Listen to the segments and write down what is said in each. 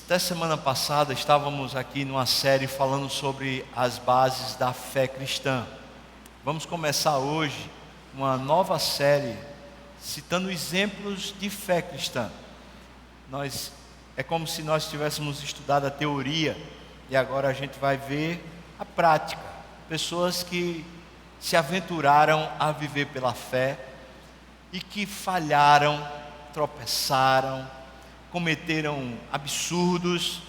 Até semana passada estávamos aqui numa série falando sobre as bases da fé cristã. Vamos começar hoje uma nova série citando exemplos de fé cristã. É como se nós tivéssemos estudado a teoria e agora a gente vai ver a prática. Pessoas que se aventuraram a viver pela fé e que falharam, tropeçaram, cometeram absurdos,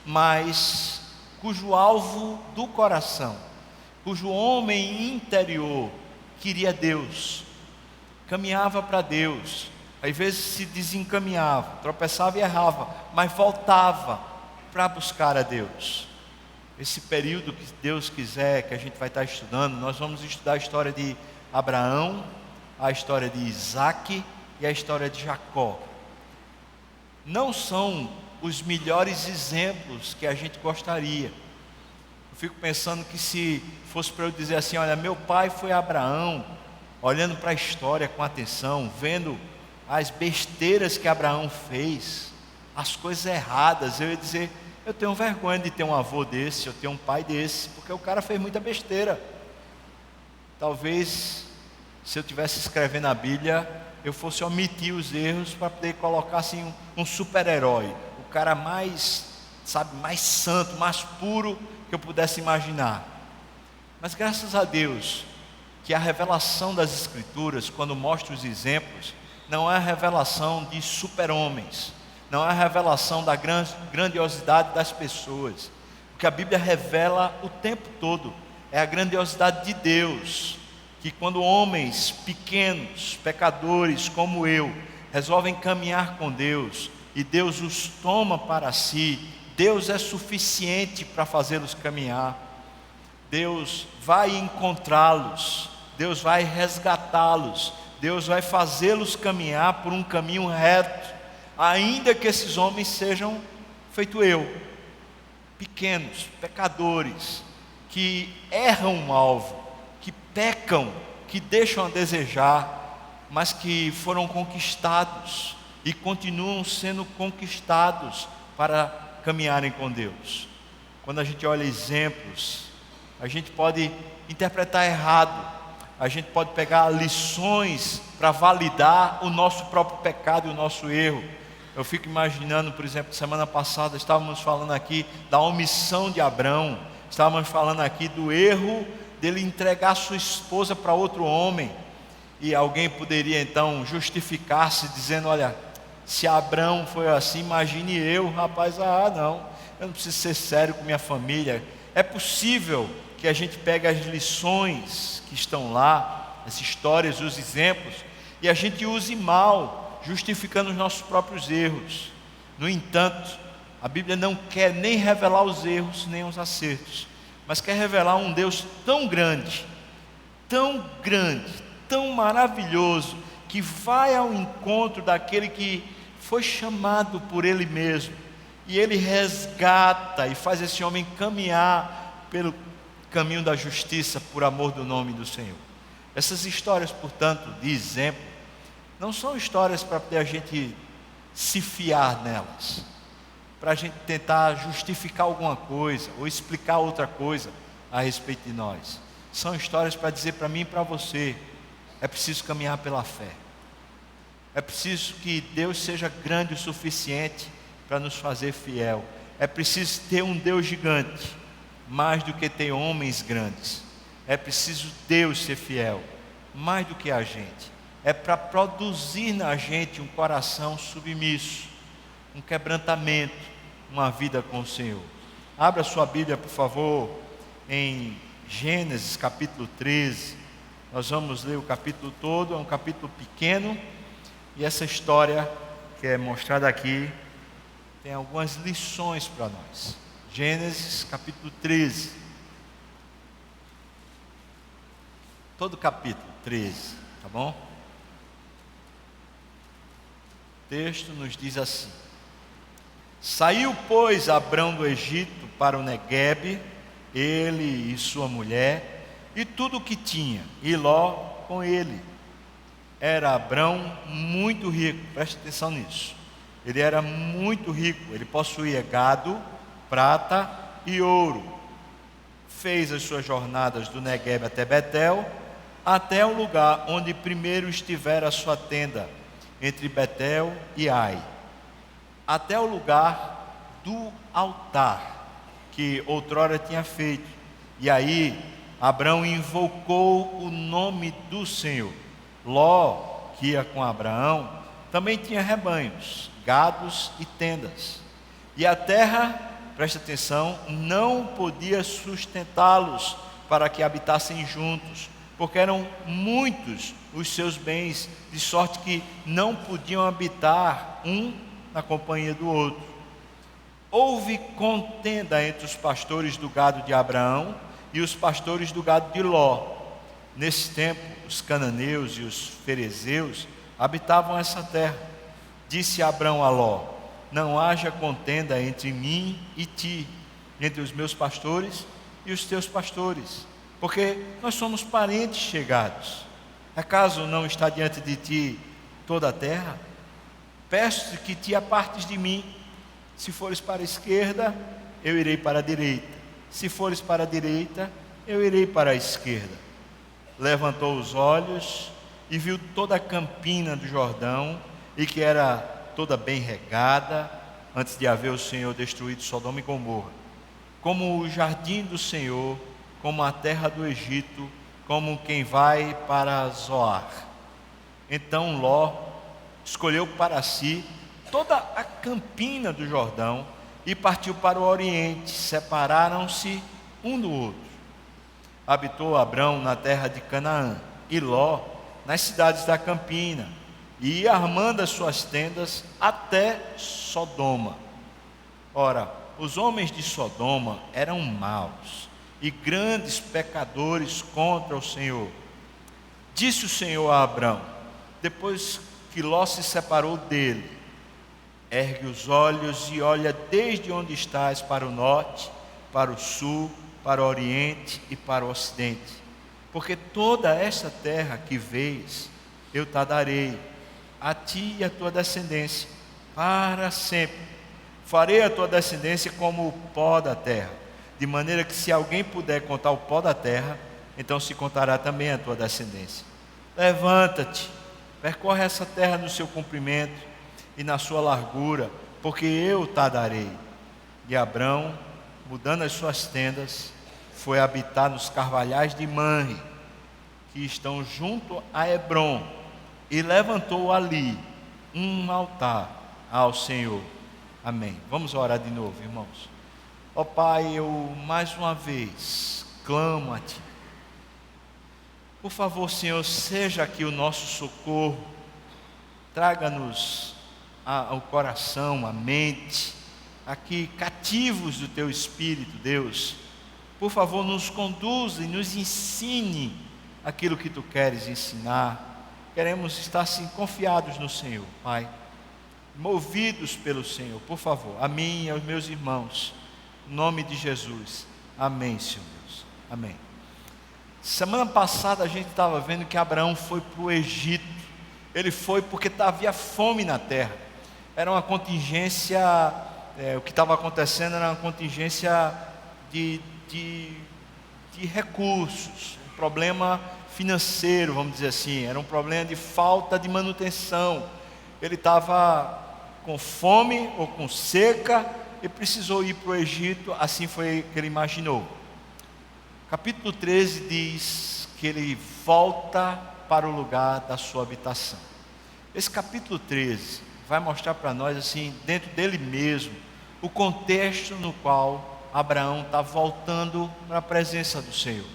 mas cujo alvo do coração, cujo homem interior queria Deus, caminhava para Deus, às vezes se desencaminhava, tropeçava e errava, mas voltava para buscar a Deus. Esse período que Deus quiser, que a gente vai estar estudando, nós vamos estudar a história de Abraão, a história de Isaac e a história de Jacó. Não são os melhores exemplos que a gente gostaria. Eu fico pensando que se fosse para eu dizer assim, olha, meu pai foi Abraão, olhando para a história com atenção, vendo as besteiras que Abraão fez, as coisas erradas, eu ia dizer, eu tenho vergonha de ter um avô desse, eu tenho um pai desse, porque o cara fez muita besteira. Talvez, se eu estivesse escrevendo a Bíblia, eu fosse omitir os erros para poder colocar assim um super-herói, o cara mais santo, mais puro que eu pudesse imaginar. Mas graças a Deus que a revelação das Escrituras, quando mostra os exemplos, não é a revelação de super-homens, não é a revelação da grandiosidade das pessoas. O que a Bíblia revela o tempo todo é a grandiosidade de Deus, que quando homens pequenos, pecadores como eu, resolvem caminhar com Deus, e Deus os toma para si, Deus é suficiente para fazê-los caminhar. Deus vai encontrá-los, Deus vai resgatá-los, Deus vai fazê-los caminhar por um caminho reto, ainda que esses homens sejam feito eu, pequenos, pecadores, que erram o alvo, que pecam, que deixam a desejar, mas que foram conquistados e continuam sendo conquistados para caminharem com Deus. Quando a gente olha exemplos, a gente pode interpretar errado, a gente pode pegar lições para validar o nosso próprio pecado e o nosso erro. Eu fico imaginando, por exemplo, semana passada estávamos falando aqui da omissão de Abrão, estávamos falando aqui do erro dele entregar sua esposa para outro homem, e alguém poderia então justificar-se dizendo, olha, se Abrão foi assim, imagine eu, rapaz, não, eu não preciso ser sério com minha família. É possível que a gente pegue as lições que estão lá, as histórias, os exemplos, e a gente use mal, justificando os nossos próprios erros. No entanto, a Bíblia não quer nem revelar os erros, nem os acertos, mas quer revelar um Deus tão grande, tão maravilhoso, que vai ao encontro daquele que foi chamado por Ele mesmo, e Ele resgata e faz esse homem caminhar pelo caminho da justiça, por amor do nome do Senhor. Essas histórias, portanto, de exemplo, não são histórias para poder a gente se fiar nelas, para a gente tentar justificar alguma coisa, ou explicar outra coisa a respeito de nós. São histórias para dizer para mim e para você, é preciso caminhar pela fé. É preciso que Deus seja grande o suficiente para nos fazer fiel. É preciso ter um Deus gigante, mais do que ter homens grandes. É preciso Deus ser fiel, mais do que a gente. É para produzir na gente um coração submisso, um quebrantamento, uma vida com o Senhor. Abra sua Bíblia, por favor, em Gênesis capítulo 13. Nós vamos ler o capítulo todo, é um capítulo pequeno, e essa história que é mostrada aqui tem algumas lições para nós. Gênesis capítulo 13. Todo capítulo 13, tá bom? O texto nos diz assim: Saiu, pois, Abrão do Egito para o Neguebe, ele e sua mulher, e tudo o que tinha, e Ló com ele. Era Abrão muito rico, preste atenção nisso. Ele era muito rico, ele possuía gado, prata e ouro. Fez as suas jornadas do Neguebe até Betel, até o lugar onde primeiro estivera a sua tenda, entre Betel e Ai, até o lugar do altar que outrora tinha feito. E aí Abrão invocou o nome do Senhor. Ló, que ia com Abraão, também tinha rebanhos, gados e tendas. E a terra, presta atenção, não podia sustentá-los para que habitassem juntos, porque eram muitos os seus bens, de sorte que não podiam habitar um na companhia do outro. Houve contenda entre os pastores do gado de Abraão e os pastores do gado de Ló. Nesse tempo, os cananeus e os ferezeus habitavam essa terra. Disse Abrão a Ló: não haja contenda entre mim e ti, entre os meus pastores e os teus pastores, porque nós somos parentes chegados. Acaso não está diante de ti toda a terra? Peço-te que te apartes de mim. Se fores para a esquerda, eu irei para a direita. Se fores para a direita, eu irei para a esquerda. Levantou os olhos e viu toda a campina do Jordão, e que era toda bem regada, antes de haver o Senhor destruído Sodoma e Gomorra, como o jardim do Senhor, como a terra do Egito, como quem vai para Zoar. Então Ló escolheu para si toda a campina do Jordão e partiu para o oriente. Separaram-se um do outro. Habitou Abrão na terra de Canaã e Ló nas cidades da campina, e ia armando as suas tendas até Sodoma. Ora, os homens de Sodoma eram maus e grandes pecadores contra o Senhor. Disse o Senhor a Abrão, depois que Ló se separou dele: ergue os olhos e olha desde onde estás para o norte, para o sul, para o oriente e para o ocidente, porque toda esta terra que vês, eu te darei, a ti e a tua descendência, para sempre. Farei a tua descendência como o pó da terra, de maneira que se alguém puder contar o pó da terra, então se contará também a tua descendência. Levanta-te, percorre essa terra no seu comprimento e na sua largura, porque eu te darei. E Abrão, mudando as suas tendas, foi habitar nos carvalhais de Manre, que estão junto a Hebrom, e levantou ali um altar ao Senhor. Amém. Vamos orar de novo, irmãos. Ó Pai, eu mais uma vez clamo a Ti. Por favor, Senhor, seja aqui o nosso socorro. Traga-nos ao coração, a mente, aqui cativos do Teu Espírito, Deus. Por favor, nos conduza e nos ensine aquilo que Tu queres ensinar. Queremos estar assim confiados no Senhor, Pai, movidos pelo Senhor. Por favor, a mim e aos meus irmãos, em nome de Jesus, amém, Senhor Deus, amém. Semana passada a gente estava vendo que Abraão foi para o Egito. Ele foi porque havia fome na terra. Era uma contingência, o que estava acontecendo era uma contingência de recursos, um problema financeiro, vamos dizer assim, era um problema de falta de manutenção. Ele estava com fome ou com seca e precisou ir para o Egito. Assim foi que ele imaginou. Capítulo 13 diz que ele volta para o lugar da sua habitação. Esse capítulo 13 vai mostrar para nós, assim, dentro dele mesmo, o contexto no qual Abraão está voltando para a presença do Senhor.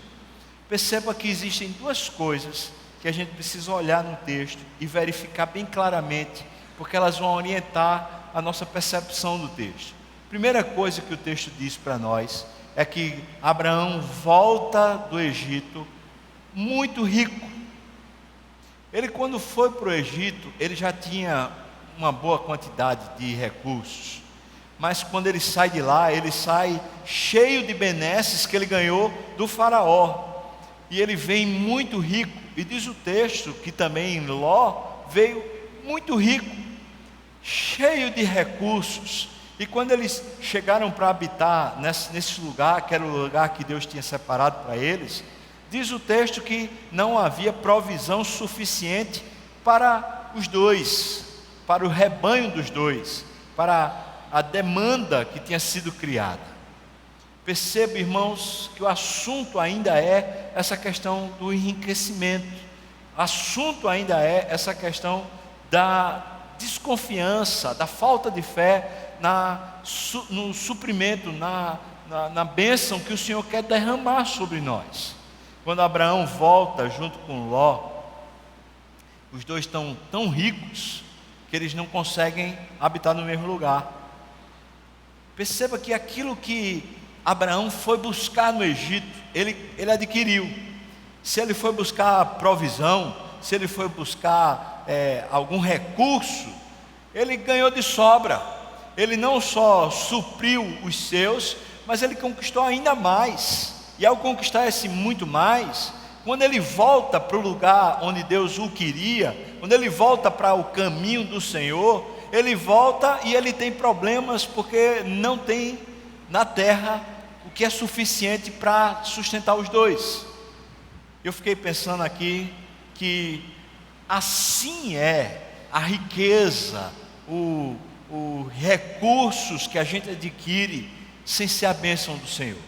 Perceba que existem duas coisas que a gente precisa olhar no texto e verificar bem claramente, porque elas vão orientar a nossa percepção do texto. Primeira coisa que o texto diz para nós é que Abraão volta do Egito muito rico. Ele, quando foi para o Egito, ele já tinha uma boa quantidade de recursos, mas quando ele sai de lá, ele sai cheio de benesses que ele ganhou do faraó, e ele vem muito rico. E diz o texto que também Ló veio muito rico, cheio de recursos. E quando eles chegaram para habitar nesse lugar, que era o lugar que Deus tinha separado para eles, diz o texto que não havia provisão suficiente para os dois, para o rebanho dos dois, para a demanda que tinha sido criada. Perceba, irmãos, que o assunto ainda é essa questão do enriquecimento. O assunto ainda é essa questão da desconfiança, da falta de fé no suprimento, na bênção que o Senhor quer derramar sobre nós. Quando Abraão volta junto com Ló, os dois estão tão ricos que eles não conseguem habitar no mesmo lugar. Perceba que aquilo que Abraão foi buscar no Egito, ele adquiriu. Se ele foi buscar provisão, se ele foi buscar algum recurso, ele ganhou de sobra. Ele não só supriu os seus, mas ele conquistou ainda mais. E ao conquistar esse muito mais, quando ele volta para o lugar onde Deus o queria, quando ele volta para o caminho do Senhor, ele volta e ele tem problemas porque não tem na terra o que é suficiente para sustentar os dois. Eu fiquei pensando aqui que assim é a riqueza, os recursos que a gente adquire sem ser a bênção do Senhor,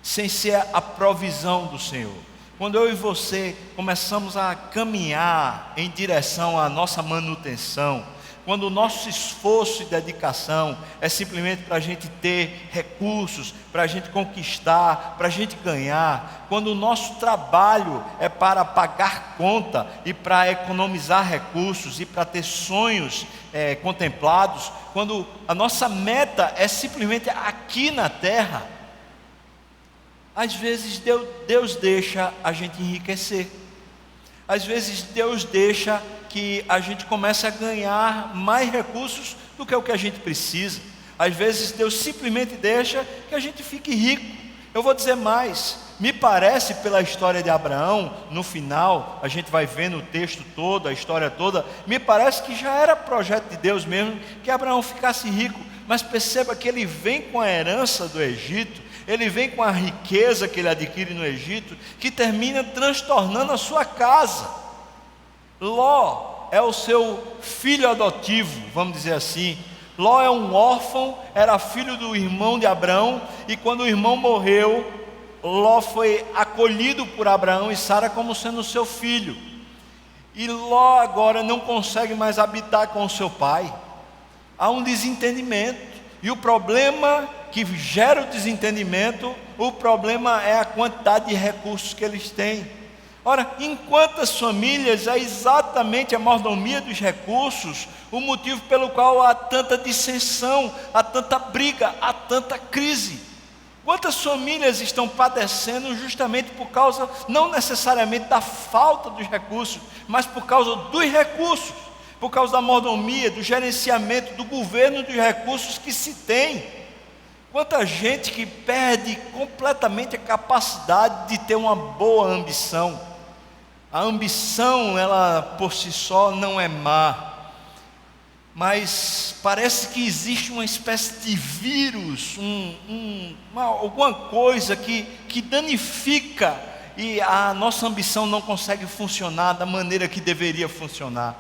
sem ser a provisão do Senhor. Quando eu e você começamos a caminhar em direção à nossa manutenção, quando o nosso esforço e dedicação é simplesmente para a gente ter recursos, para a gente conquistar, para a gente ganhar, quando o nosso trabalho é para pagar conta e para economizar recursos e para ter sonhos contemplados, quando a nossa meta é simplesmente aqui na terra, às vezes Deus deixa a gente enriquecer, às vezes Deus deixa que a gente comece a ganhar mais recursos do que o que a gente precisa. Às vezes Deus simplesmente deixa que a gente fique rico. Eu vou dizer mais, me parece pela história de Abraão, no final, a gente vai vendo o texto todo, a história toda, me parece que já era projeto de Deus mesmo, que Abraão ficasse rico, mas perceba que ele vem com a herança do Egito, ele vem com a riqueza que ele adquire no Egito, que termina transtornando a sua casa. Ló é o seu filho adotivo, vamos dizer assim. Ló é um órfão, era filho do irmão de Abraão, e quando o irmão morreu, Ló foi acolhido por Abraão e Sara como sendo seu filho. E Ló agora não consegue mais habitar com o seu pai. Há um desentendimento, e o problema que gera o desentendimento, o problema é a quantidade de recursos que eles têm. Ora, em quantas famílias é exatamente a mordomia dos recursos o motivo pelo qual há tanta dissensão, há tanta briga, há tanta crise? Quantas famílias estão padecendo justamente por causa, não necessariamente da falta dos recursos, mas por causa dos recursos, por causa da mordomia, do gerenciamento, do governo dos recursos que se tem? Quanta gente que perde completamente a capacidade de ter uma boa ambição. A ambição, ela por si só não é má, mas parece que existe uma espécie de vírus, alguma coisa que danifica, e a nossa ambição não consegue funcionar da maneira que deveria funcionar.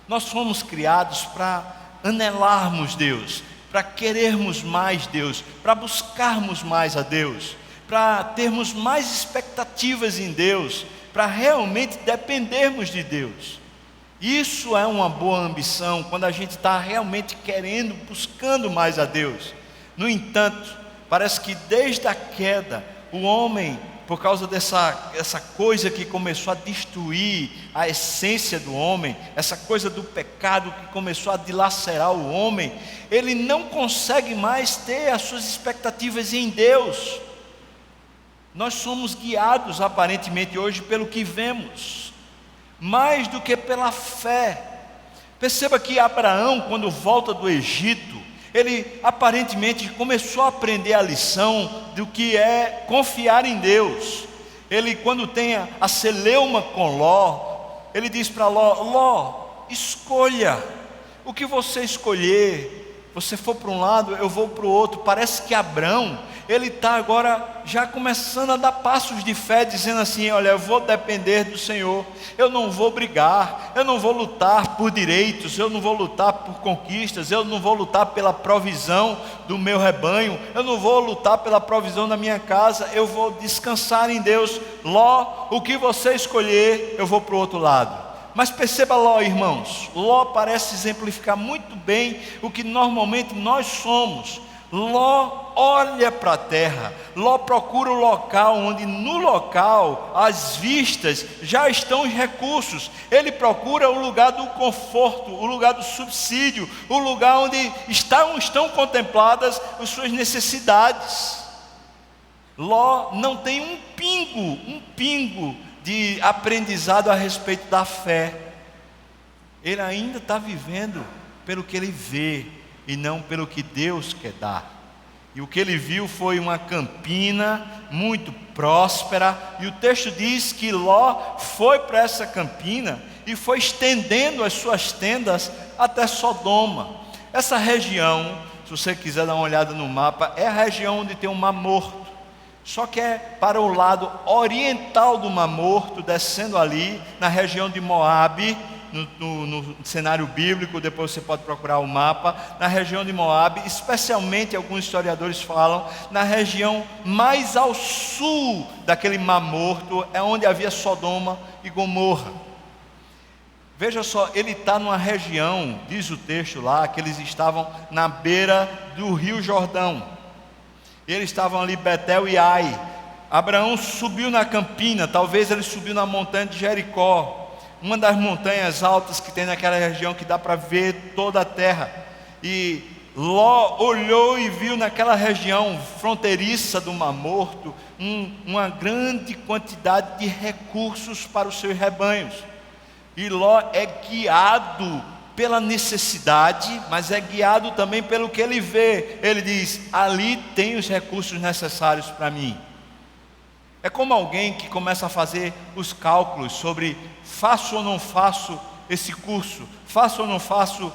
Nós fomos criados para anelarmos Deus, para querermos mais Deus, para buscarmos mais a Deus, para termos mais expectativas em Deus, para realmente dependermos de Deus. Isso é uma boa ambição, quando a gente está realmente querendo, buscando mais a Deus. No entanto, parece que desde a queda, o homem, por causa dessa coisa que começou a destruir a essência do homem, essa coisa do pecado que começou a dilacerar o homem, ele não consegue mais ter as suas expectativas em Deus. Nós somos guiados aparentemente hoje pelo que vemos, mais do que pela fé. Perceba que Abraão, quando volta do Egito, ele aparentemente começou a aprender a lição do que é confiar em Deus. Ele, quando tem a celeuma com Ló, ele diz para Ló: Ló, escolha, O que você escolher, você for para um lado, eu vou para o outro. Parece que Abrão, ele está agora já começando a dar passos de fé, dizendo assim: olha, eu vou depender do Senhor, eu não vou brigar, eu não vou lutar por direitos, eu não vou lutar por conquistas, eu não vou lutar pela provisão do meu rebanho, eu não vou lutar pela provisão da minha casa, eu vou descansar em Deus. Ló, o que você escolher, eu vou para o outro lado. Mas perceba Ló, irmãos, Ló parece exemplificar muito bem o que normalmente nós somos. Ló olha para a terra, Ló procura o local onde no local, às vistas, já estão os recursos. Ele procura o lugar do conforto, o lugar do subsídio, o lugar onde estão contempladas as suas necessidades. Ló não tem um pingo de aprendizado a respeito da fé. Ele ainda está vivendo pelo que ele vê e não pelo que Deus quer dar. E o que ele viu foi uma campina muito próspera, e o texto diz que Ló foi para essa campina e foi estendendo as suas tendas até Sodoma. Essa região, se você quiser dar uma olhada no mapa, é a região onde tem o Mar Morto. Só que é para o lado oriental do Mar Morto, descendo ali na região de Moabe, no cenário bíblico. Depois você pode procurar o mapa. Na região de Moabe, especialmente alguns historiadores falam, na região mais ao sul daquele Mar Morto, é onde havia Sodoma e Gomorra. Veja só, ele está numa região, diz o texto lá, que eles estavam na beira do rio Jordão. Eles estavam ali, Betel e Ai. Abraão subiu na campina, talvez ele subiu na montanha de Jericó, uma das montanhas altas que tem naquela região, que dá para ver toda a terra. E Ló olhou e viu naquela região fronteiriça do Mar Morto uma grande quantidade de recursos para os seus rebanhos. E Ló é guiado pela necessidade, mas é guiado também pelo que ele vê. Ele diz: ali tem os recursos necessários para mim. É como alguém que começa a fazer os cálculos sobre: faço ou não faço esse curso, faço ou não faço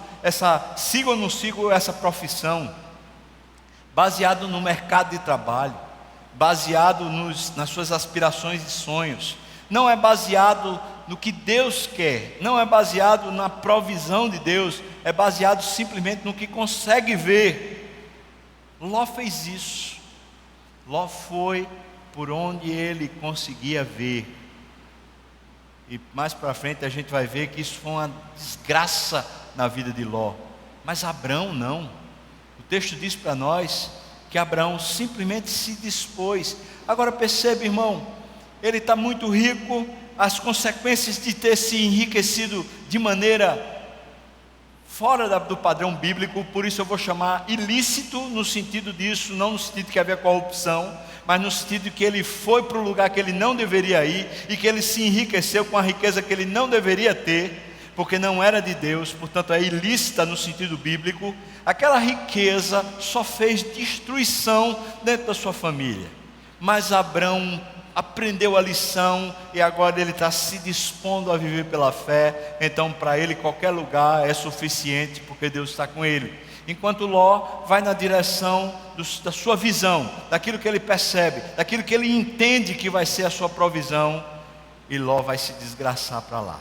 sigo ou não sigo essa profissão, baseado no mercado de trabalho, baseado nas suas aspirações e sonhos. Não é baseado no que Deus quer, não é baseado na provisão de Deus, é baseado simplesmente no que consegue ver. Ló fez isso. Ló foi por onde ele conseguia ver. E mais para frente a gente vai ver que isso foi uma desgraça na vida de Ló. Mas Abrão não. O texto diz para nós que Abrão simplesmente se dispôs. Agora percebe, irmão, ele está muito rico. As consequências de ter se enriquecido de maneira fora do padrão bíblico, por isso eu vou chamar ilícito no sentido disso, não no sentido que havia corrupção, mas no sentido de que ele foi para o lugar que ele não deveria ir, e que ele se enriqueceu com a riqueza que ele não deveria ter, porque não era de Deus, portanto é ilícita no sentido bíblico. Aquela riqueza só fez destruição dentro da sua família, mas Abrão aprendeu a lição e agora ele está se dispondo a viver pela fé. Então para ele qualquer lugar é suficiente, porque Deus está com ele. Enquanto Ló vai na direção da sua visão, daquilo que ele percebe, daquilo que ele entende que vai ser a sua provisão, e Ló vai se desgraçar para lá.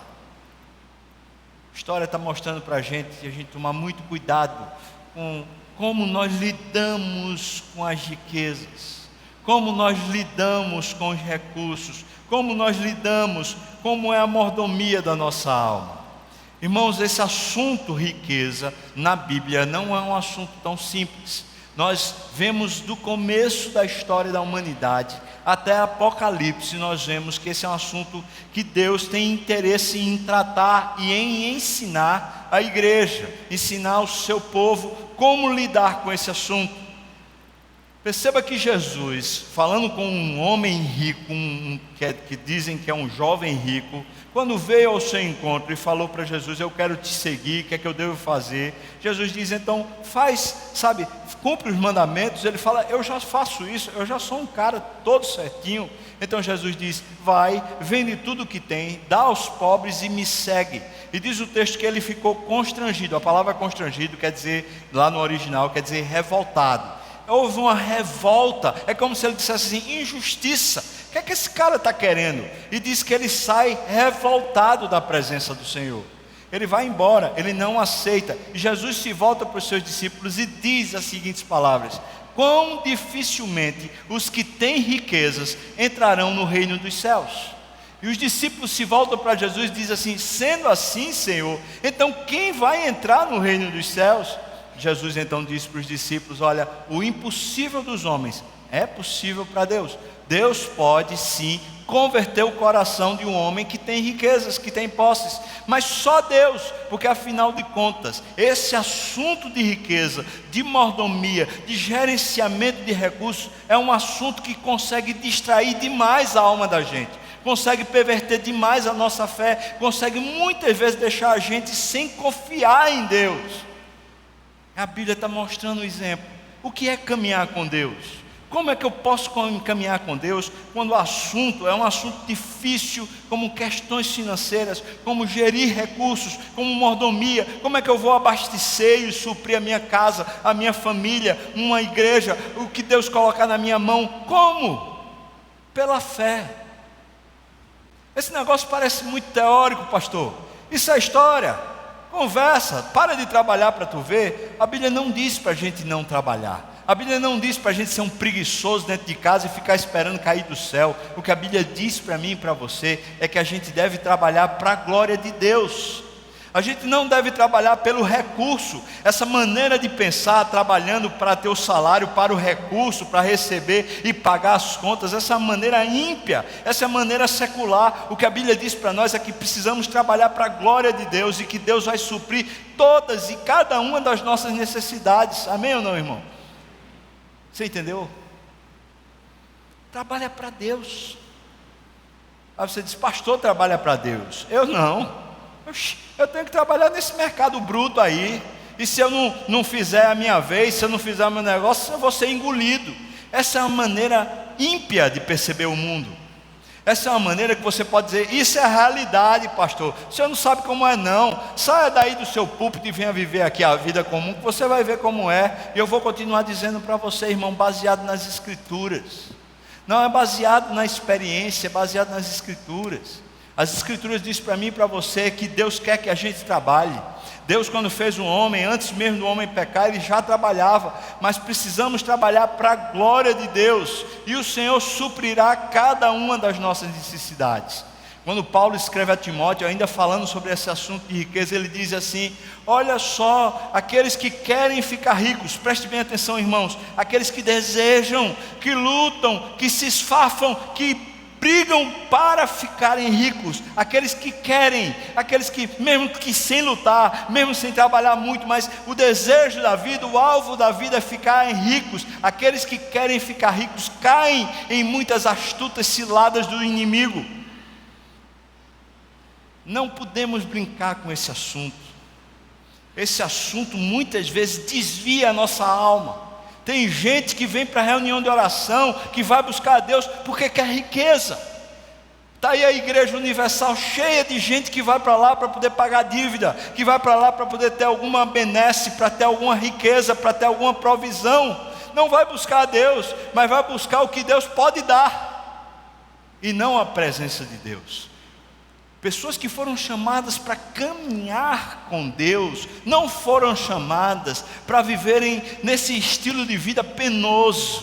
A história está mostrando para a gente tomar muito cuidado com como nós lidamos com as riquezas, como nós lidamos com os recursos, como nós lidamos, como é a mordomia da nossa alma. Irmãos, esse assunto riqueza na Bíblia não é um assunto tão simples. Nós vemos do começo da história da humanidade até Apocalipse, nós vemos que esse é um assunto que Deus tem interesse em tratar e em ensinar a igreja, ensinar o seu povo como lidar com esse assunto. Perceba que Jesus, falando com um homem rico, que dizem que é um jovem rico, quando veio ao seu encontro e falou para Jesus: eu quero te seguir, o que é que eu devo fazer? Jesus diz: então cumpre os mandamentos. Ele fala: eu já faço isso, eu já sou um cara todo certinho, Então Jesus diz: vai, vende tudo o que tem, dá aos pobres e me segue. E diz o texto que ele ficou constrangido. A palavra constrangido quer dizer, lá no original, quer dizer revoltado. Houve uma revolta, é como se ele dissesse assim: injustiça, o que é que esse cara está querendo? E diz que ele sai revoltado da presença do Senhor. Ele vai embora, ele não aceita. E Jesus se volta para os seus discípulos e diz as seguintes palavras: quão dificilmente os que têm riquezas entrarão no reino dos céus. E os discípulos se voltam para Jesus e dizem assim: sendo assim, Senhor, então quem vai entrar no reino dos céus? Jesus então disse para os discípulos: olha, o impossível dos homens é possível para Deus. Deus pode sim converter o coração de um homem que tem riquezas, que tem posses, mas só Deus, porque afinal de contas, esse assunto de riqueza, de mordomia, de gerenciamento de recursos, é um assunto que consegue distrair demais a alma da gente, consegue perverter demais a nossa fé, consegue muitas vezes deixar a gente sem confiar em Deus. A Bíblia está mostrando um exemplo. O que é caminhar com Deus? Como é que eu posso caminhar com Deus quando o assunto é um assunto difícil, como questões financeiras, como gerir recursos, como mordomia? Como é que eu vou abastecer e suprir a minha casa, a minha família, uma igreja, o que Deus colocar na minha mão? Como? Pela fé. Esse negócio parece muito teórico, pastor. Isso é história. Conversa, para de trabalhar para tu ver. A Bíblia não diz para a gente não trabalhar. A Bíblia não diz para a gente ser um preguiçoso dentro de casa e ficar esperando cair do céu. O que a Bíblia diz para mim e para você é que a gente deve trabalhar para a glória de Deus. A gente não deve trabalhar pelo recurso. Essa maneira de pensar, trabalhando para ter o salário, para o recurso, para receber e pagar as contas, essa maneira ímpia, essa maneira secular. O que a Bíblia diz para nós é que precisamos trabalhar para a glória de Deus e que Deus vai suprir todas e cada uma das nossas necessidades. Amém ou não, irmão? Você entendeu? Trabalha para Deus. Aí você diz: pastor, trabalha para Deus. Eu não. Eu tenho que trabalhar nesse mercado bruto aí. E se eu não fizer a minha vez, se eu não fizer o meu negócio, eu vou ser engolido. Essa é uma maneira ímpia de perceber o mundo. Essa é uma maneira que você pode dizer: isso é a realidade, pastor. O senhor não sabe como é não. Saia daí do seu púlpito e venha viver aqui a vida comum, que você vai ver como é. E eu vou continuar dizendo para você, irmão, baseado nas Escrituras. Não é baseado na experiência, é baseado nas Escrituras. As Escrituras dizem para mim e para você que Deus quer que a gente trabalhe. Deus, quando fez o homem, antes mesmo do homem pecar, Ele já trabalhava. Mas precisamos trabalhar para a glória de Deus. E o Senhor suprirá cada uma das nossas necessidades. Quando Paulo escreve a Timóteo, ainda falando sobre esse assunto de riqueza, ele diz assim: olha só, aqueles que querem ficar ricos, preste bem atenção, irmãos, aqueles que desejam, que lutam, que se esfafam, que brigam para ficarem ricos, aqueles que querem, aqueles que, mesmo que sem lutar, mesmo sem trabalhar muito, mas o desejo da vida, o alvo da vida é ficarem ricos. Aqueles que querem ficar ricos caem em muitas astutas ciladas do inimigo. Não podemos brincar com esse assunto. Esse assunto muitas vezes desvia a nossa alma. Tem gente que vem para a reunião de oração, que vai buscar a Deus porque quer riqueza. Está aí a Igreja Universal cheia de gente que vai para lá para poder pagar dívida, que vai para lá para poder ter alguma benesse, para ter alguma riqueza, para ter alguma provisão. Não vai buscar a Deus, mas vai buscar o que Deus pode dar, e não a presença de Deus. Pessoas que foram chamadas para caminhar com Deus, não foram chamadas para viverem nesse estilo de vida penoso,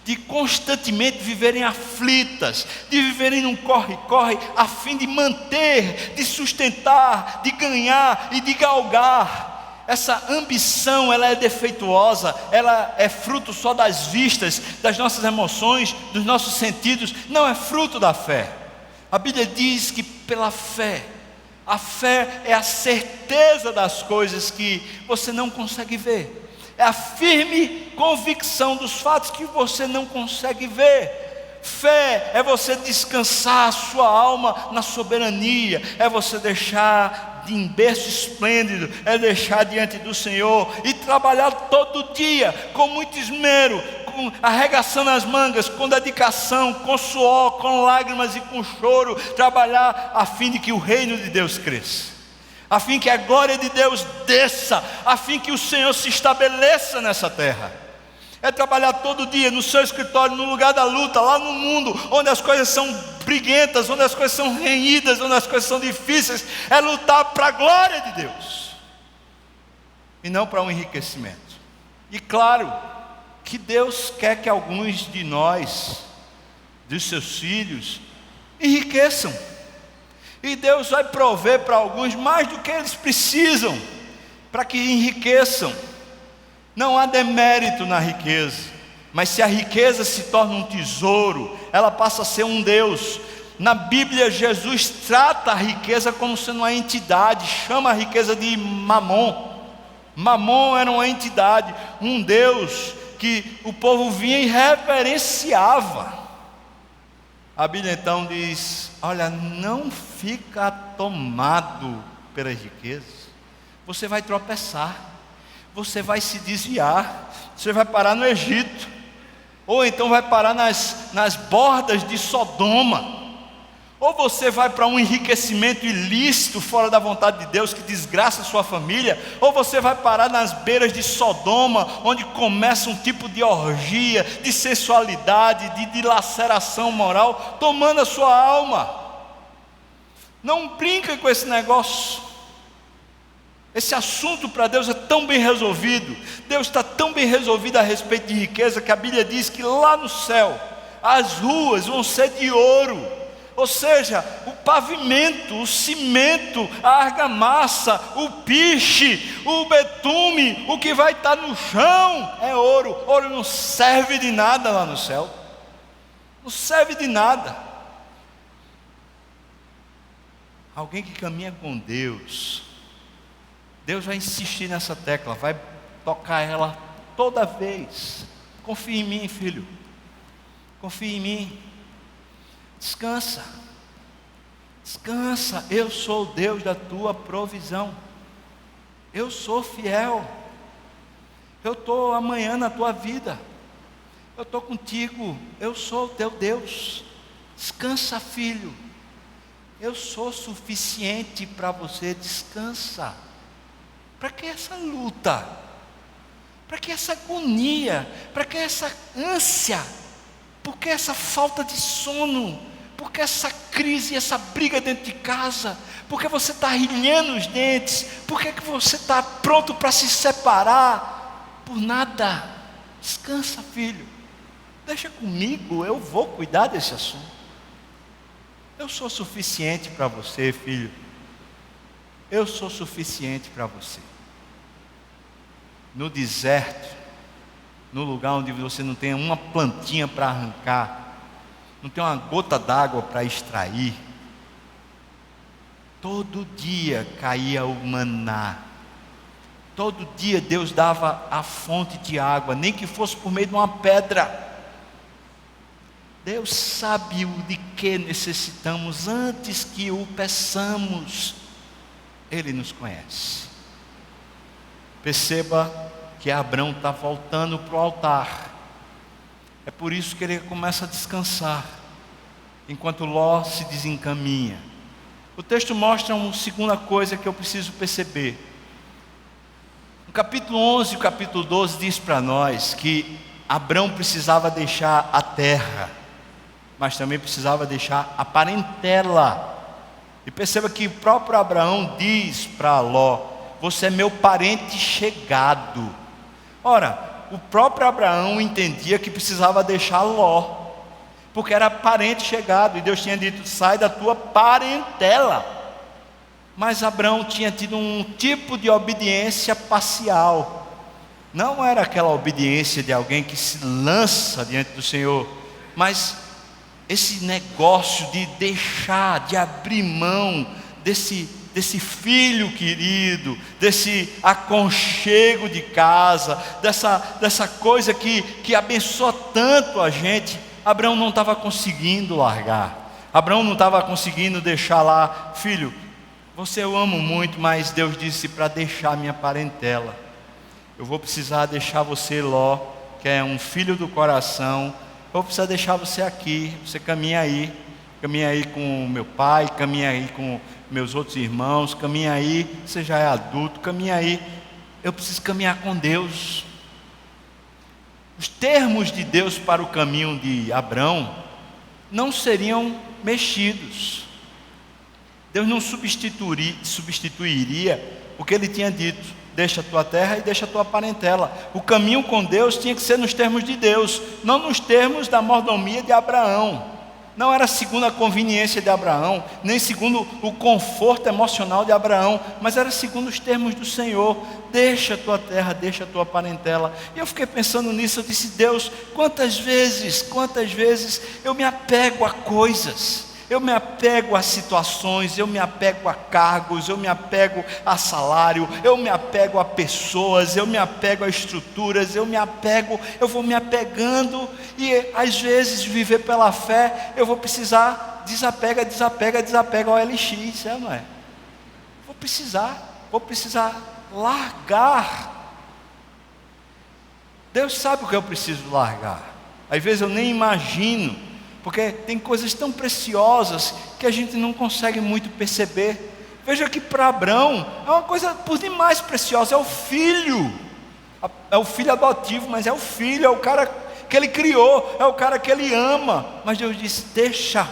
de constantemente viverem aflitas, de viverem num corre-corre, a fim de manter, de sustentar, de ganhar e de galgar. Essa ambição, ela é defeituosa, ela é fruto só das vistas, das nossas emoções, dos nossos sentidos, não é fruto da fé. A Bíblia diz que pela fé, a fé é a certeza das coisas que você não consegue ver, é a firme convicção dos fatos que você não consegue ver. Fé é você descansar a sua alma na soberania, é você deixar de em berço esplêndido, é deixar diante do Senhor e trabalhar todo dia com muito esmero, arregaçando as mangas, com dedicação, com suor, com lágrimas e com choro, trabalhar a fim de que o reino de Deus cresça, a fim que a glória de Deus desça, a fim que o Senhor se estabeleça nessa terra. É trabalhar todo dia no seu escritório, no lugar da luta, lá no mundo, onde as coisas são briguentas, onde as coisas são renhidas, onde as coisas são difíceis. É lutar para a glória de Deus e não para um enriquecimento. E claro que Deus quer que alguns de nós, dos seus filhos, enriqueçam. E Deus vai prover para alguns mais do que eles precisam, para que enriqueçam. Não há demérito na riqueza, mas se a riqueza se torna um tesouro, ela passa a ser um Deus. Na Bíblia, Jesus trata a riqueza como sendo uma entidade, chama a riqueza de Mamon. Mamon era uma entidade, um Deus que o povo vinha e reverenciava. A Bíblia então diz: olha, não fica tomado pelas riquezas, você vai tropeçar, você vai se desviar, você vai parar no Egito, ou então vai parar nas bordas de Sodoma, ou você vai para um enriquecimento ilícito fora da vontade de Deus que desgraça a sua família, ou você vai parar nas beiras de Sodoma, onde começa um tipo de orgia, de sensualidade, de dilaceração moral, tomando a sua alma. Não brinca com esse negócio. Esse assunto para Deus é tão bem resolvido, Deus está tão bem resolvido a respeito de riqueza, que a Bíblia diz que lá no céu as ruas vão ser de ouro, ou seja, o pavimento, o cimento, a argamassa, o piche, o betume, o que vai estar no chão é ouro. Ouro não serve de nada lá no céu, não serve de nada. Alguém que caminha com Deus vai insistir nessa tecla, vai tocar ela toda vez. Confia em mim, filho, confia em mim, descansa, descansa. Eu sou o Deus da tua provisão, eu sou fiel, eu estou amanhã na tua vida, eu estou contigo, eu sou o teu Deus. Descansa, filho, eu sou suficiente para você, descansa. Para que essa luta? Para que essa agonia? Para que essa ânsia? Por que essa falta de sono? Por que essa crise, essa briga dentro de casa? Por que você está rilhando os dentes? Por que você está pronto para se separar? Por nada. Descansa, filho. Deixa comigo, eu vou cuidar desse assunto. Eu sou suficiente para você, filho. Eu sou suficiente para você. No deserto, no lugar onde você não tem uma plantinha para arrancar, não tem uma gota d'água para extrair, todo dia caía o maná, todo dia Deus dava a fonte de água, nem que fosse por meio de uma pedra. Deus sabe o de que necessitamos antes que o peçamos. Ele nos conhece. Perceba que Abrão está voltando para o altar. É por isso que ele começa a descansar, enquanto Ló se desencaminha. O texto mostra uma segunda coisa que eu preciso perceber. No capítulo 11 e o capítulo 12 diz para nós que Abrão precisava deixar a terra, mas também precisava deixar a parentela. E perceba que o próprio Abraão diz para Ló: você é meu parente chegado. Ora, o próprio Abraão entendia que precisava deixar Ló, porque era parente chegado, e Deus tinha dito: sai da tua parentela. Mas Abraão tinha tido um tipo de obediência parcial. Não era aquela obediência de alguém que se lança diante do Senhor, mas esse negócio de deixar, de abrir mão desse filho querido, desse aconchego de casa, dessa coisa que abençoa tanto a gente. Abraão não estava conseguindo largar. Abraão não estava conseguindo deixar lá: filho, você eu amo muito, mas Deus disse para deixar minha parentela. Eu vou precisar deixar você, Ló, que é um filho do coração, eu vou precisar deixar você aqui. Você caminha aí com meu pai, caminha aí com meus outros irmãos, caminha aí, você já é adulto, caminha aí. Eu preciso caminhar com Deus. Os termos de Deus para o caminho de Abrão não seriam mexidos. Deus não substituiria o que ele tinha dito: deixa a tua terra e deixa a tua parentela. O caminho com Deus tinha que ser nos termos de Deus, não nos termos da mordomia de Abraão. Não era segundo a conveniência de Abraão, nem segundo o conforto emocional de Abraão, mas era segundo os termos do Senhor. Deixa a tua terra, deixa a tua parentela. E eu fiquei pensando nisso, eu disse: Deus, quantas vezes eu me apego a coisas, eu me apego a situações, eu me apego a cargos, eu me apego a salário, eu me apego a pessoas, eu me apego a estruturas, eu vou me apegando, e às vezes viver pela fé, eu vou precisar desapega ao LX, não é? Vou precisar largar. Deus sabe o que eu preciso largar. Às vezes eu nem imagino, porque tem coisas tão preciosas que a gente não consegue muito perceber. Veja que para Abrão é uma coisa por demais preciosa, é o filho adotivo, mas é o filho, é o cara que ele criou, é o cara que ele ama. Mas Deus disse: deixa.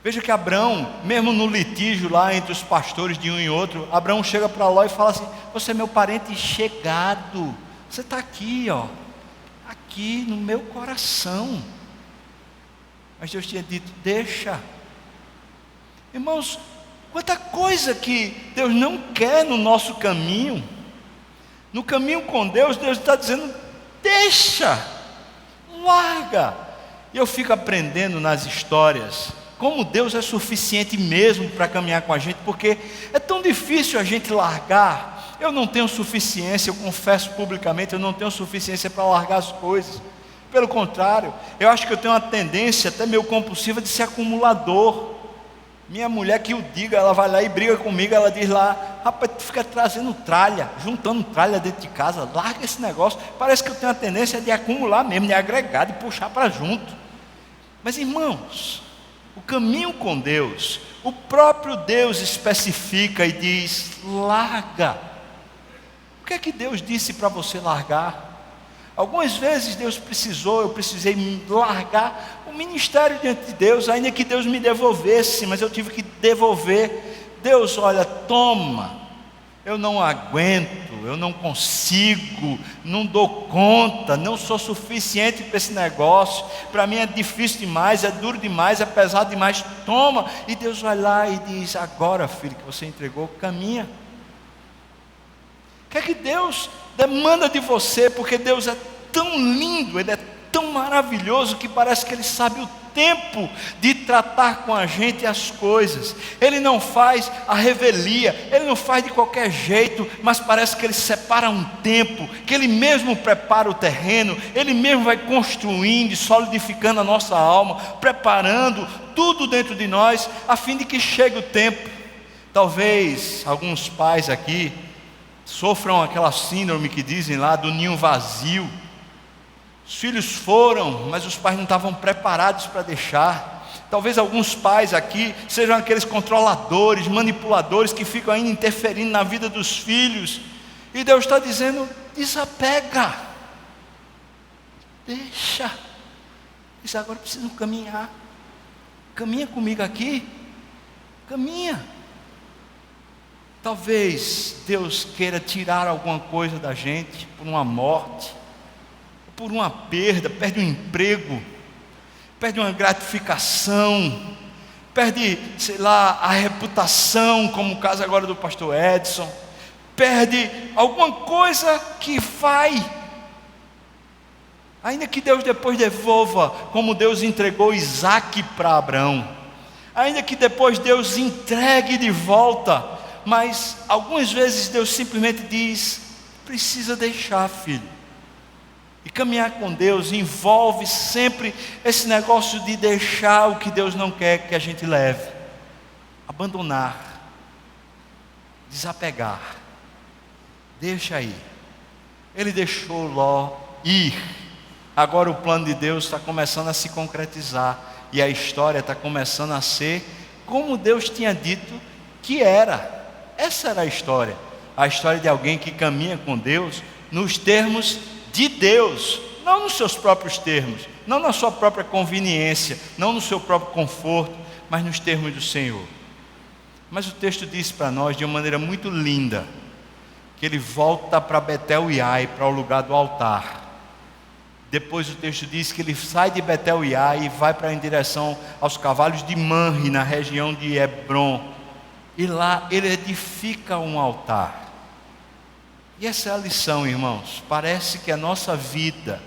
Veja que Abrão, mesmo no litígio lá entre os pastores de um e outro, Abrão chega para Ló e fala assim: você é meu parente chegado, você está aqui, aqui no meu coração. Mas Deus tinha dito: deixa. Irmãos, quanta coisa que Deus não quer no nosso caminho. No caminho com Deus, Deus está dizendo: deixa, larga. E eu fico aprendendo nas histórias como Deus é suficiente mesmo para caminhar com a gente, porque é tão difícil a gente largar. Eu não tenho suficiência, eu confesso publicamente, eu não tenho suficiência para largar as coisas. Pelo contrário, eu acho que eu tenho uma tendência até meio compulsiva de ser acumulador. Minha mulher que o diga, ela vai lá e briga comigo, ela diz lá: rapaz, tu fica trazendo tralha, juntando tralha dentro de casa, larga esse negócio. Parece que eu tenho a tendência de acumular mesmo, de agregar, de puxar para junto. Mas irmãos, o caminho com Deus, o próprio Deus especifica e diz: larga. O que é que Deus disse para você largar? Algumas vezes eu precisei largar o ministério diante de Deus, ainda que Deus me devolvesse, mas eu tive que devolver. Deus, olha, toma, eu não aguento, eu não consigo, não dou conta, não sou suficiente para esse negócio, para mim é difícil demais, é duro demais, é pesado demais, toma. E Deus vai lá e diz: agora, filho, que você entregou, caminha. O que é que Deus demanda de você? Porque Deus é tão lindo, Ele é tão maravilhoso, que parece que Ele sabe o tempo de tratar com a gente as coisas. Ele não faz a revelia, Ele não faz de qualquer jeito, mas parece que Ele separa um tempo, que Ele mesmo prepara o terreno, Ele mesmo vai construindo e solidificando a nossa alma, preparando tudo dentro de nós, a fim de que chegue o tempo. Talvez alguns pais aqui sofram aquela síndrome que dizem lá do ninho vazio. Os filhos foram, mas os pais não estavam preparados para deixar. Talvez alguns pais aqui sejam aqueles controladores, manipuladores, que ficam ainda interferindo na vida dos filhos. E Deus está dizendo: desapega, deixa. Diz: agora eu preciso caminhar. Caminha comigo aqui, caminha. Talvez Deus queira tirar alguma coisa da gente por uma morte, por uma perda, perde um emprego, perde uma gratificação, perde, sei lá, a reputação, como o caso agora do pastor Edson, perde alguma coisa que vai, ainda que Deus depois devolva, como Deus entregou Isaac para Abraão, ainda que depois Deus entregue de volta, mas algumas vezes Deus simplesmente diz: precisa deixar, filho. E caminhar com Deus envolve sempre esse negócio de deixar o que Deus não quer que a gente leve, abandonar, desapegar. Deixa aí. Ele deixou Ló ir. Agora o plano de Deus está começando a se concretizar, e a história está começando a ser como Deus tinha dito que era. Essa era a história de alguém que caminha com Deus nos termos de Deus, não nos seus próprios termos, não na sua própria conveniência, não no seu próprio conforto, mas nos termos do Senhor. Mas o texto diz para nós de uma maneira muito linda, que ele volta para Betel e Ai, para o lugar do altar. Depois o texto diz que ele sai de Betel e Ai e vai em direção aos cavalos de Manre, na região de Hebron, e lá ele edifica um altar. E essa é a lição, irmãos. Parece que a nossa vida,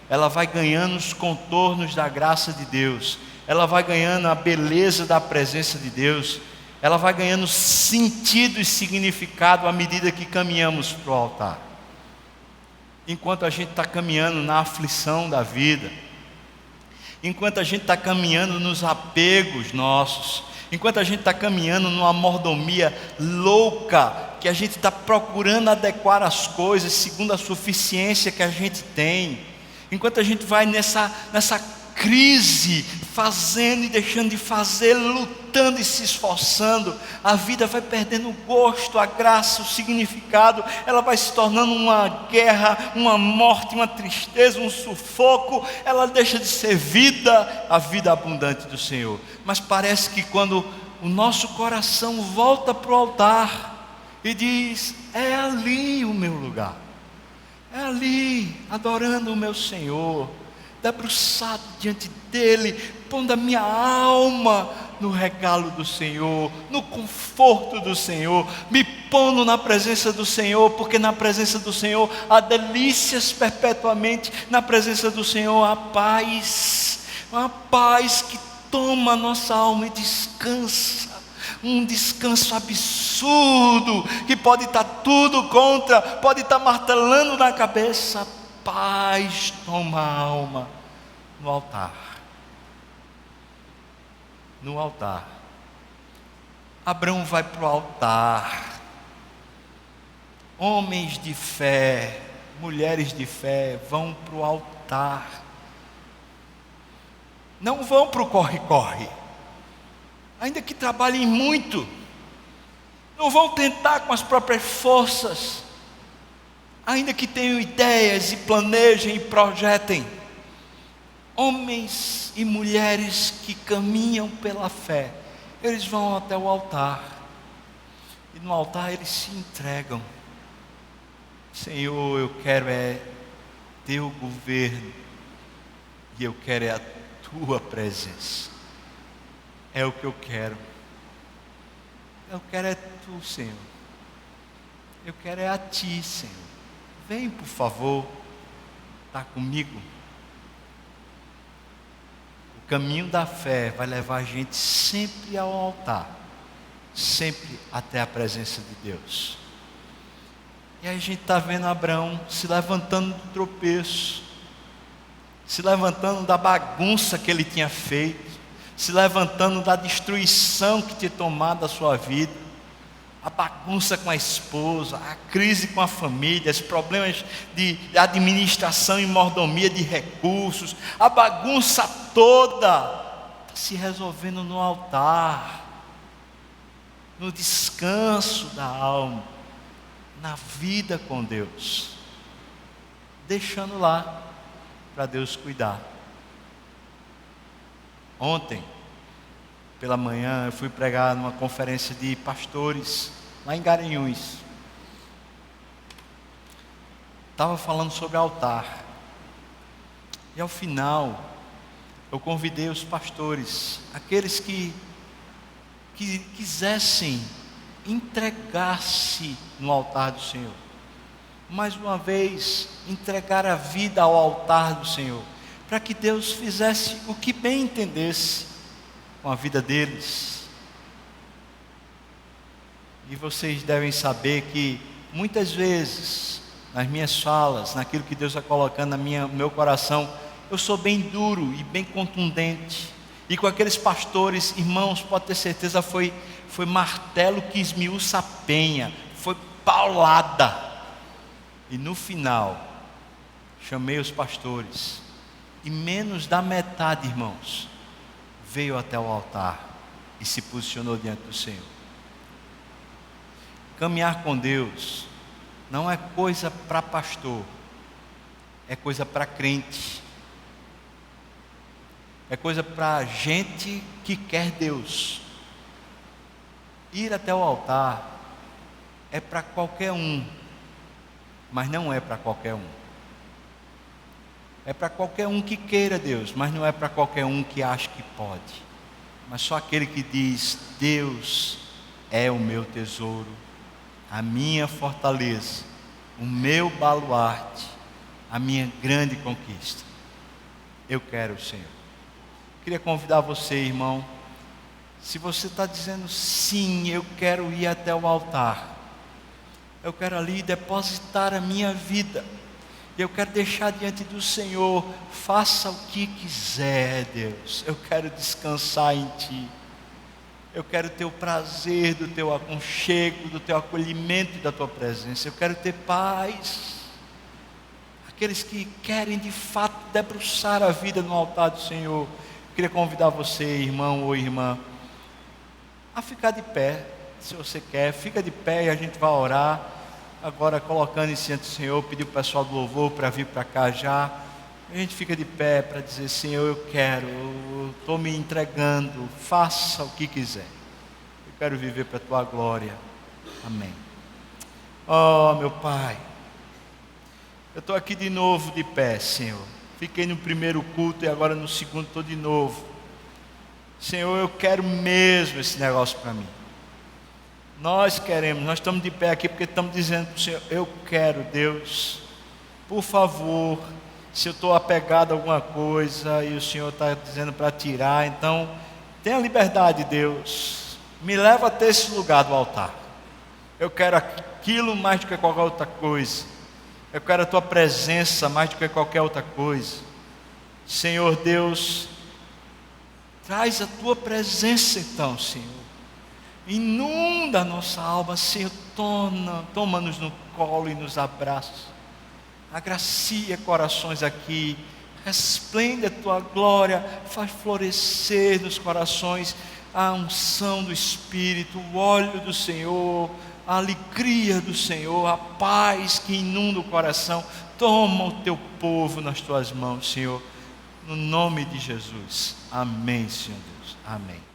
ela vai ganhando os contornos da graça de Deus, ela vai ganhando a beleza da presença de Deus, ela vai ganhando sentido e significado à medida que caminhamos para o altar. Enquanto a gente está caminhando na aflição da vida, enquanto a gente está caminhando nos apegos nossos, enquanto a gente está caminhando numa mordomia louca, que a gente está procurando adequar as coisas segundo a suficiência que a gente tem, enquanto a gente vai nessa crise, fazendo e deixando de fazer, lutando e se esforçando, a vida vai perdendo o gosto, a graça, o significado, ela vai se tornando uma guerra, uma morte, uma tristeza, um sufoco, ela deixa de ser vida, a vida abundante do Senhor. Mas parece que quando o nosso coração volta para o altar e diz: é ali o meu lugar, é ali, adorando o meu Senhor, debruçado diante dele, pondo a minha alma no regalo do Senhor, no conforto do Senhor, me pondo na presença do Senhor, porque na presença do Senhor há delícias perpetuamente, na presença do Senhor há paz, uma paz que toma a nossa alma e descansa, um descanso absurdo, que pode estar tudo contra, pode estar martelando na cabeça. Paz toma a alma no altar. No altar. Abraão vai para o altar. Homens de fé, mulheres de fé vão para o altar. Não vão para o corre-corre, ainda que trabalhem muito. Não vão tentar com as próprias forças, ainda que tenham ideias e planejem e projetem. Homens e mulheres que caminham pela fé, eles vão até o altar, e no altar eles se entregam. Senhor, eu quero teu governo, e eu quero a tua presença, é o que eu quero tu, Senhor, eu quero a ti, Senhor. Vem, por favor, está comigo. O caminho da fé vai levar a gente sempre ao altar, sempre até a presença de Deus. E aí a gente está vendo Abraão se levantando do tropeço, se levantando da bagunça que ele tinha feito, se levantando da destruição que tinha tomado a sua vida, a bagunça com a esposa, a crise com a família, os problemas de administração e mordomia de recursos, a bagunça toda está se resolvendo no altar, no descanso da alma, na vida com Deus, deixando lá para Deus cuidar. Ontem pela manhã eu fui pregar numa conferência de pastores lá em Garanhuns. Estava falando sobre altar, e ao final eu convidei os pastores, aqueles que quisessem entregar-se no altar do Senhor, mais uma vez entregar a vida ao altar do Senhor, para que Deus fizesse o que bem entendesse com a vida deles. E vocês devem saber que muitas vezes nas minhas falas, naquilo que Deus está colocando no meu coração, eu sou bem duro e bem contundente. E com aqueles pastores, irmãos, pode ter certeza, foi martelo que esmiuça a penha, foi paulada. E no final, chamei os pastores, e menos da metade, irmãos, veio até o altar e se posicionou diante do Senhor. Caminhar com Deus não é coisa para pastor, é coisa para crente, é coisa para gente que quer Deus. Ir até o altar é para qualquer um, mas não é para qualquer um. É para qualquer um que queira Deus, mas não é para qualquer um que acha que pode. Mas só aquele que diz: Deus é o meu tesouro, a minha fortaleza, o meu baluarte, a minha grande conquista. Eu quero o Senhor. Queria convidar você, irmão, se você está dizendo sim, eu quero ir até o altar, eu quero ali depositar a minha vida, eu quero deixar diante do Senhor, faça o que quiser, Deus, eu quero descansar em Ti, eu quero ter o prazer do Teu aconchego, do Teu acolhimento e da Tua presença, eu quero ter paz. Aqueles que querem de fato debruçar a vida no altar do Senhor, eu queria convidar você, irmão ou irmã, a ficar de pé. Se você quer, fica de pé e a gente vai orar. Agora colocando isso diante do Senhor, pedir o pessoal do louvor para vir para cá já. A gente fica de pé para dizer: Senhor, eu quero, eu estou me entregando, faça o que quiser. Eu quero viver para a Tua glória. Amém. Oh, meu Pai, eu estou aqui de novo de pé, Senhor. Fiquei no primeiro culto e agora no segundo estou de novo. Senhor, eu quero mesmo esse negócio para mim. Nós queremos, nós estamos de pé aqui porque estamos dizendo para o Senhor: eu quero, Deus, por favor, se eu estou apegado a alguma coisa e o Senhor está dizendo para tirar, então tenha liberdade, Deus, me leva até esse lugar do altar. Eu quero aquilo mais do que qualquer outra coisa, eu quero a Tua presença mais do que qualquer outra coisa. Senhor Deus, traz a Tua presença então, Senhor. Inunda a nossa alma, Senhor. Toma-nos no colo e nos abraça. Agracia corações aqui. Resplende a Tua glória. Faz florescer nos corações a unção do Espírito, o óleo do Senhor, a alegria do Senhor, a paz que inunda o coração. Toma o Teu povo nas Tuas mãos, Senhor. No nome de Jesus. Amém, Senhor Deus. Amém.